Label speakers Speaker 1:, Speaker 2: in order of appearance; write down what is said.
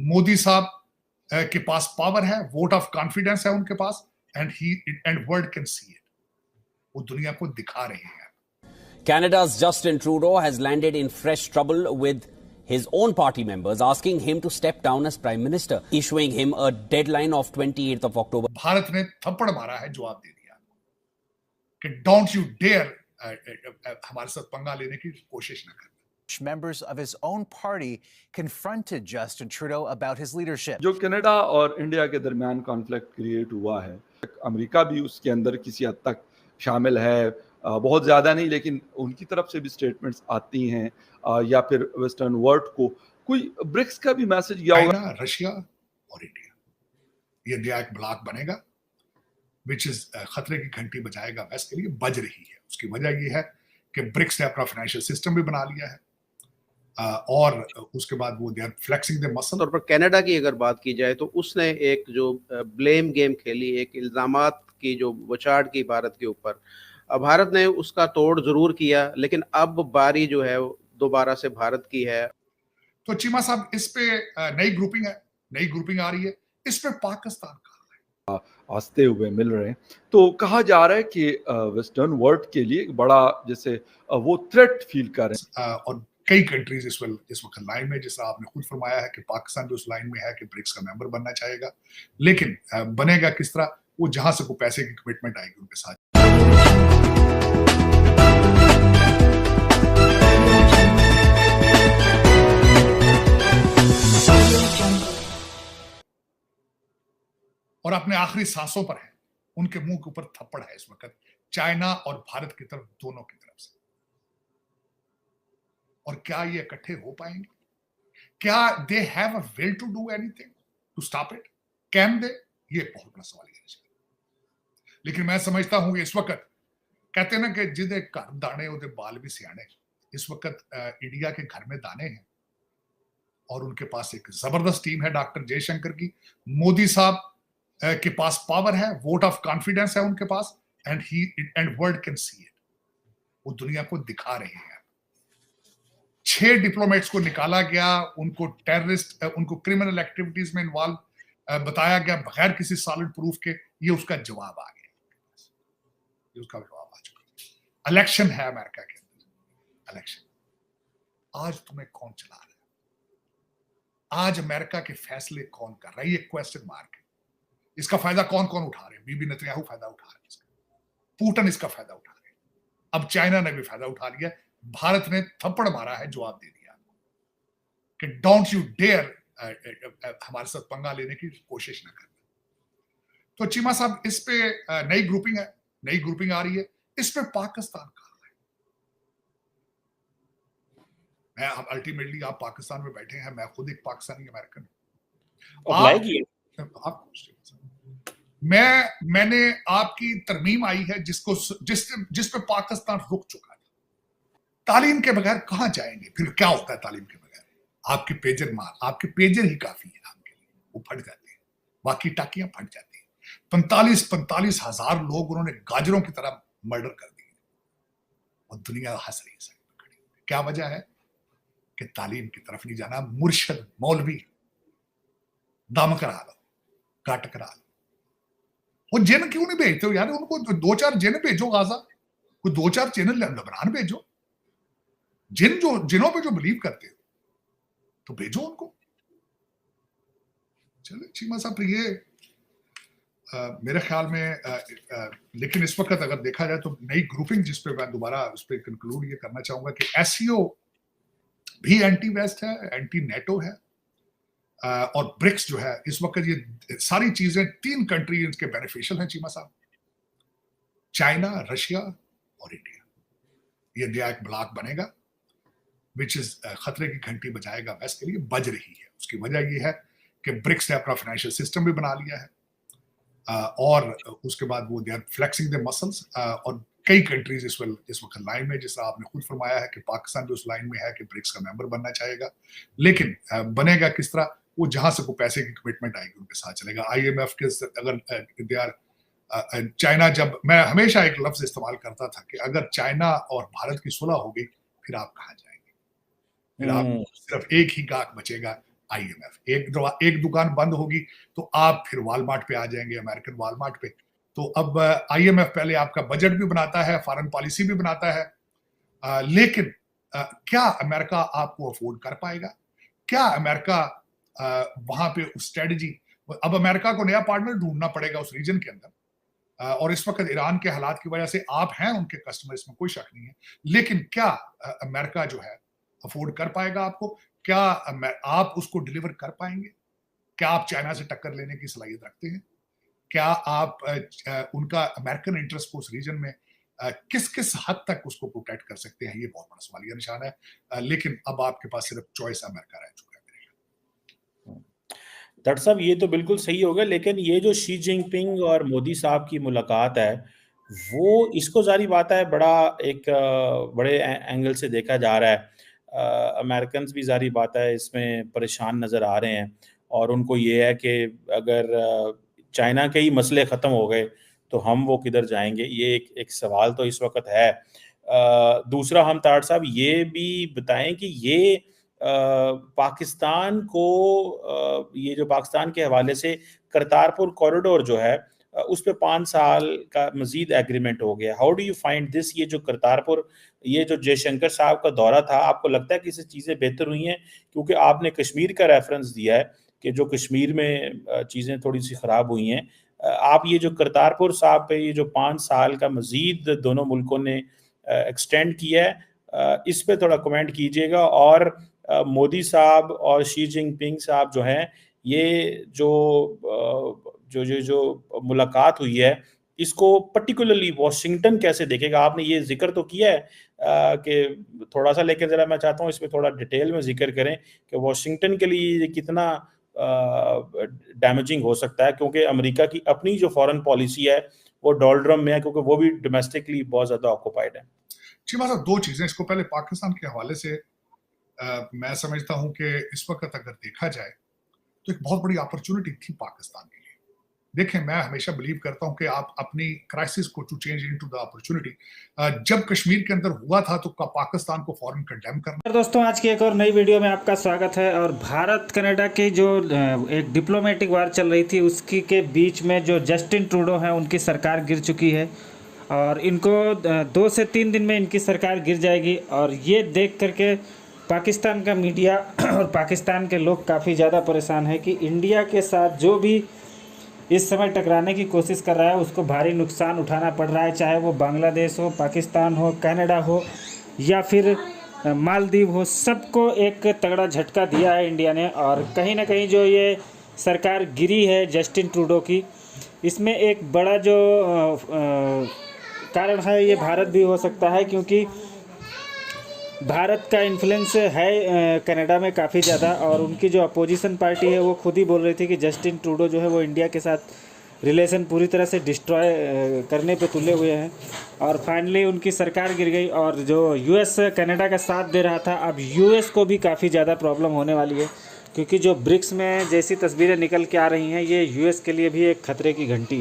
Speaker 1: मोदी साहब के पास पावर है, वोट ऑफ कॉन्फिडेंस है उनके पास, and world can see it. वो दुनिया को दिखा रहे हैं।
Speaker 2: Canada's Justin Trudeau has landed in fresh trouble with his own party members, asking him to step down as Prime Minister, issuing him a deadline of 28th of October.
Speaker 1: Bharat ने थप्पड़ मारा है, जवाब दे दिया कि डोंट यू डेयर हमारे साथ पंगा लेने की कोशिश न करना।
Speaker 3: Members of his own party confronted Justin Trudeau about his leadership.
Speaker 4: जो कनाडा और इंडिया के दरमियान कॉन्फ्लिक्ट क्रिएट हुआ है, अमेरिका भी उसके अंदर किसी हद तक शामिल है, बहुत ज़्यादा नहीं, लेकिन उनकी तरफ से भी स्टेटमेंट्स आती हैं, या फिर वेस्टर्न वर्ल्ड को कोई ब्रिक्स का भी मैसेज गया होगा।
Speaker 1: रशिया और इंडिया, ये नया एक ब्लॉक बनेगा विच इज खतरे की घंटी बजाएगा वेस्ट के लिए, बज रही है। उसकी वजह ये है कि ब्रिक्स ने अपना फाइनेंशियल सिस्टम भी बना लिया है, और उसके बाद वो they are flexing the muscle.
Speaker 5: और पर कनाडा की अगर बात की जाए तो उसने एक जो ब्लेम गेम खेली, एक इल्जामात की जो बौछार की भारत के ऊपर, भारत ने उसका तोड़ जरूर किया, लेकिन अब बारी जो है दोबारा से भारत की है।
Speaker 1: तो चीमा साहब, इस पे नई ग्रुपिंग आ रही है, इस पे पाकिस्तान का
Speaker 4: आस्ते हुए मिल रहे हैं। तो कहा जा रहा है कि वेस्टर्न वर्ल्ड के लिए एक बड़ा जैसे वो थ्रेट फील कर रहे हैं,
Speaker 1: और कई कंट्रीज इस वक्त लाइन में, जिस आपने खुद फरमाया है कि पाकिस्तान भी उस लाइन में है कि ब्रिक्स का मेंबर बनना चाहेगा, लेकिन बनेगा किस तरह, वो जहां से कोई पैसे की कमिटमेंट आएगी उनके साथ। और अपने आखिरी सांसों पर है, उनके मुंह के ऊपर थप्पड़ है इस वक्त चाइना और भारत की तरफ, दोनों की तरफ से। और क्या ये इकट्ठे हो पाएंगे? क्या they have a will to do anything to stop it? Can they? ये बहुत बड़ा सवाल है। लेकिन मैं समझता हूं कि इस वक्त कहते हैं ना कि जिदे घर दाने उदे बाल भी सियाने। इस वक्त इंडिया के घर में दाने हैं और उनके पास एक जबरदस्त टीम है डॉक्टर जयशंकर की। मोदी साहब के पास पावर है, वोट ऑफ कॉन्फिडेंस है उनके पास, and world can see it. वो दुनिया को दिखा रहे हैं। 6 डिप्लोमेट्स को निकाला गया, उनको टेररिस्ट, उनको क्रिमिनल एक्टिविटीज में इन्वॉल्व बताया गया बगैर किसी सॉलिड प्रूफ के। ये उसका जवाब आ गया, ये उसका जवाब आ चुका। इलेक्शन है अमेरिका के अंदर, इलेक्शन। आज तुम्हें कौन चला रहा है? आज अमेरिका के फैसले कौन कर रहा है? ये क्वेश्चन मार्क है। इसका फायदा कौन कौन उठा रहे हैं? बीबी नेतन्याहू फायदा उठा रहे हैं इसका, पुतिन इसका फायदा उठा रहे हैं, अब चाइना ने भी फायदा उठा लिया। भारत ने थप्पड़ मारा है, जवाब दे दिया कि डोंट यू डेयर हमारे साथ पंगा लेने की कोशिश ना करना। तो चीमा साहब, इस पे नई ग्रुपिंग आ रही है, इस पे पाकिस्तान का है। मैं अल्टीमेटली, आप पाकिस्तान में बैठे हैं, मैं खुद एक पाकिस्तानी अमेरिकन मैंने आपकी तरमीम आई है जिस पे पाकिस्तान रुक चुका है। तालीम के बगैर कहां जाएंगे? फिर क्या होता है तालीम के बगैर? आपके पेजर ही काफी है आपके लिए, वो फट जाते हैं, बाकी टाकियां फट जाती हैं। 45 हजार लोग उन्होंने गाजरों की तरह मर्डर कर दिए और दुनिया हंस रही है। क्या वजह है कि तालीम की तरफ नहीं जाना। मुर्शद मौलवी दम करा लो, काट करा लो। वो जिन क्यों नहीं भेजते हो यार? उनको 2-4 जिन भेजो गाजा, कोई 2-4 चैनल लेबनान भेजो, जिनों पे जो बिलीव करते हो तो भेजो उनको। चलो चीमा साहब, ये मेरे ख्याल में लेकिन इस वक्त अगर देखा जाए तो नई ग्रुपिंग, जिस पे मैं दोबारा उस पर कंक्लूड ये करना चाहूंगा कि एससीओ भी एंटी वेस्ट है, एंटी नेटो है, और ब्रिक्स जो है इस वक्त, ये सारी चीजें 3 कंट्री इसके बेनिफिशियल हैं चीमा साहब, चाइना, रशिया और इंडिया। ये नया एक ब्लॉक बनेगा विच इज खतरे की घंटी बजाएगा वेस्ट के लिए, बज रही है। उसकी वजह ये है कि ब्रिक्स ने अपना फाइनेंशियल सिस्टम भी बना लिया है, और उसके बाद वो they are flexing the muscles, और कई कंट्रीज इस वक्त लाइन में, जिस आपने खुद फरमाया है कि पाकिस्तान भी उस लाइन में है कि ब्रिक्स का मेंबर बनना चाहेगा, लेकिन बनेगा किस तरह, वो जहां से कोई पैसे की कमिटमेंट आएगी उनके साथ चलेगा। IMF के अगर दे आर चाइना, जब मैं हमेशा एक लफ्ज इस्तेमाल करता था कि अगर चाइना और भारत की सुलह हो गई फिर आप कहाँ जाएंगे? फिर आप सिर्फ एक ही गाहक बचेगा, IMF। एक दुकान बंद होगी तो आप फिर वॉलमार्ट पे आ जाएंगे, अमेरिकन वॉलमार्ट पे। तो अब IMF पहले आपका बजट भी बनाता है, फॉरेन पॉलिसी भी बनाता है, लेकिन क्या अमेरिका आपको अफोर्ड कर पाएगा? क्या अमेरिका वहां पे उस स्ट्रेटजी, अब अमेरिका को नया पार्टनर ढूंढना पड़ेगा उस रीजन के अंदर, और इस वक्त ईरान के हालात की वजह से आप हैं उनके कस्टमर, इसमें कोई शक नहीं है, लेकिन क्या अमेरिका जो है अफोर्ड कर पाएगा आपको? क्या आप उसको डिलीवर कर पाएंगे? क्या आप चाइना से टक्कर लेने की सलाहियत रखते हैं? क्या आप उनका अमेरिकन इंटरेस्ट को उस रीजन में किस किस हद तक उसको प्रोटेक्ट कर सकते हैं? ये बहुत बड़ा सवालिया निशान है, लेकिन अब आपके पास सिर्फ चॉइस अमेरिका रह चुका है।
Speaker 6: डॉक्टर साहब, ये तो बिल्कुल सही हो गया, लेकिन ये जो शी जिनपिंग और मोदी साहब की मुलाकात है, वो इसको जारी बात है बड़ा एक बड़े एंगल से देखा जा रहा है। अमेरिकन भी जारी बात है इसमें परेशान नज़र आ रहे हैं, और उनको ये है कि अगर चाइना के ही मसले ख़त्म हो गए तो हम वो किधर जाएंगे, ये एक सवाल तो इस वक्त है। दूसरा, हम ताड़ साहब ये भी बताएं कि ये पाकिस्तान को ये जो पाकिस्तान के हवाले से करतारपुर कॉरिडोर जो है उस पे 5 साल का मजीद एग्रीमेंट हो गया। How do you find this? ये जो करतारपुर, ये जो जयशंकर साहब का दौरा था, आपको लगता है कि इससे चीज़ें बेहतर हुई हैं? क्योंकि आपने कश्मीर का रेफरेंस दिया है कि जो कश्मीर में चीज़ें थोड़ी सी ख़राब हुई हैं। आप ये जो करतारपुर साहब पे ये जो 5 साल का मजीद दोनों मुल्कों ने एक्सटेंड किया है, इस पे थोड़ा कमेंट कीजिएगा। और मोदी साहब और शी जिनपिंग साहब जो हैं, ये जो मुलाकात हुई है, इसको पर्टिकुलरली वॉशिंगटन कैसे देखेगा? आपने ये जिक्र तो किया है कि थोड़ा सा, लेकिन ज़रा मैं चाहता हूँ इसमें थोड़ा डिटेल में जिक्र करें कि वॉशिंगटन के लिए कितना डैमेजिंग हो सकता है, क्योंकि अमेरिका की अपनी जो फॉरेन पॉलिसी है वो डॉलड्रम में है, क्योंकि वो भी डोमेस्टिकली बहुत ज़्यादा ऑक्यूपाइड है।
Speaker 1: जी मतलब 2 चीजें, इसको पहले पाकिस्तान के हवाले से मैं समझता हूं कि इस वक्त अगर देखा जाए तो एक बहुत बड़ी अपॉर्चुनिटी थी पाकिस्तान के लिए। देखें, मैं हमेशा बिलीव करता हूं कि आप अपनी क्राइसिस को to change into the opportunity, जब कश्मीर के अंदर हुआ था तो पाकिस्तान को फौरन कंडेम करना।
Speaker 7: दोस्तों, आज की एक और नई वीडियो में आपका स्वागत है। और भारत कनाडा की जो एक डिप्लोमेटिक वार चल रही थी, उसकी के बीच में जो जस्टिन ट्रूडो हैं, उनकी सरकार गिर चुकी है और इनको 2 से 3 दिन में इनकी सरकार गिर जाएगी। और ये देख करके पाकिस्तान का मीडिया और पाकिस्तान के लोग काफ़ी ज़्यादा परेशान है कि इंडिया के साथ जो भी इस समय टकराने की कोशिश कर रहा है उसको भारी नुकसान उठाना पड़ रहा है, चाहे वो बांग्लादेश हो, पाकिस्तान हो, कनाडा हो या फिर मालदीव हो। सबको एक तगड़ा झटका दिया है इंडिया ने। और कहीं ना कहीं जो ये सरकार गिरी है जस्टिन ट्रूडो की, इसमें एक बड़ा जो कारण है ये भारत भी हो सकता है, क्योंकि भारत का इन्फ्लुएंस है कनाडा में काफ़ी ज़्यादा। और उनकी जो अपोजिशन पार्टी है वो खुद ही बोल रही थी कि जस्टिन ट्रूडो जो है वो इंडिया के साथ रिलेशन पूरी तरह से डिस्ट्रॉय करने पे तुले हुए हैं। और फाइनली उनकी सरकार गिर गई। और जो US कनाडा का साथ दे रहा था, अब US को भी काफ़ी ज़्यादा प्रॉब्लम होने वाली है, क्योंकि जो ब्रिक्स में जैसी तस्वीरें निकल के आ रही हैं, ये US के लिए भी एक खतरे की घंटी है।